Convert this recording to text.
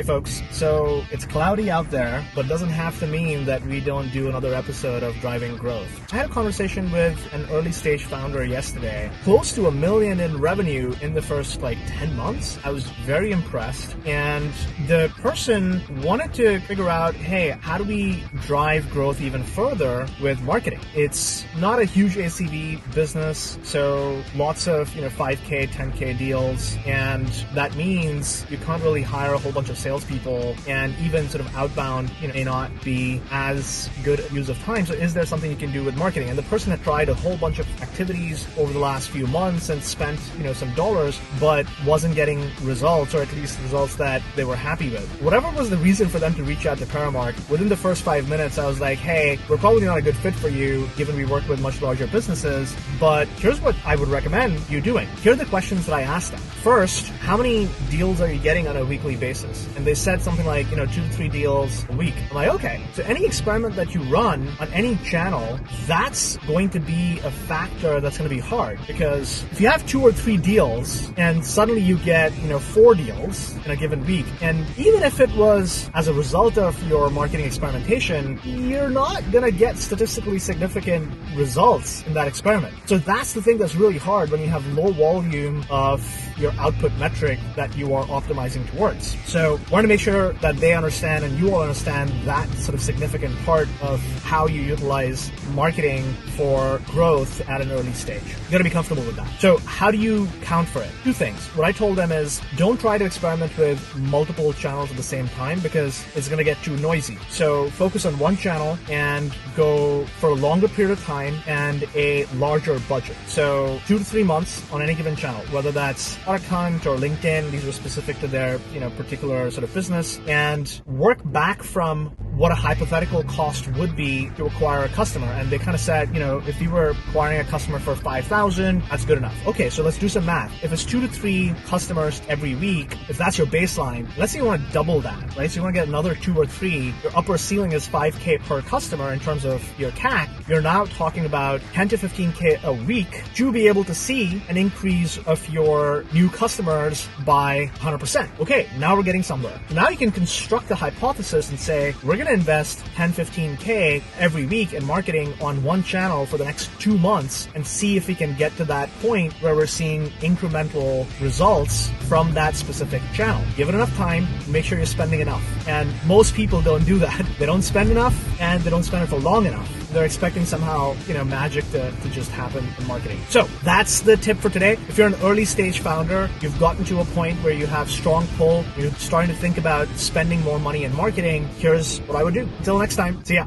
folks, so it's cloudy out there, but doesn't have to mean that we don't do another episode of Driving Growth. I had a conversation with an early stage founder yesterday, close to $1 million in revenue in the first 10 months. I was very impressed, and the person wanted to figure out, hey, how do we drive growth even further with marketing? It's not a huge ACV business, so lots of 5K, 10K deals, and that means you can't really hire a whole bunch of salespeople, and even sort of outbound may not be as good use of time. So is there something you can do with marketing? And the person had tried a whole bunch of activities over the last few months and spent some dollars, but wasn't getting results, or at least results that they were happy with. Whatever was the reason for them to reach out to Paramark, within the first 5 minutes I was like, hey, we're probably not a good fit for you given we work with much larger businesses, but here's what I would recommend you doing. Here are the questions that I asked them. First, how many deals are you getting on a weekly basis? And they said something like 2 to 3 deals a week. I'm like, okay, so any experiment that you run on any channel, that's going to be a factor that's going to be hard, because if you have 2 or 3 deals and suddenly you get 4 deals in a given week, and even if it was as a result of your marketing experimentation, you're not going to get statistically significant results in that experiment. So that's the thing that's really hard when you have low volume of your output metric that you are optimizing towards. So I want to make sure that they understand and you all understand that sort of significant part of how you utilize marketing for growth at an early stage. You got to be comfortable with that. So how do you count for it? 2 things. What I told them is, don't try to experiment with multiple channels at the same time, because it's going to get too noisy. So focus on one channel and go for a longer period of time and a larger budget. So 2 to 3 months on any given channel, whether that's Product Hunt or LinkedIn. These are specific to their particular sort of business, and work back from what a hypothetical cost would be to acquire a customer. And they kind of said, if you were acquiring a customer for $5,000, that's good enough. Okay, so let's do some math. If it's 2 to 3 customers every week, if that's your baseline, let's say you want to double that, right? So you want to get another 2 or 3. Your upper ceiling is $5K per customer in terms of your CAC. You're now talking about 10 to 15K a week to be able to see an increase of your new customers by 100%. Okay, now we're getting somewhere. Now you can construct a hypothesis and say, we're going to invest 10, 15K every week in marketing on one channel for the next 2 months and see if we can get to that point where we're seeing incremental results from that specific channel. Give it enough time, make sure you're spending enough. And most people don't do that. They don't spend enough, and they don't spend it for long enough. They're expecting somehow, magic to just happen in marketing. So that's the tip for today. If you're an early stage founder, you've gotten to a point where you have strong pull, you're starting to think about spending more money in marketing, here's what I would do. Until next time, see ya.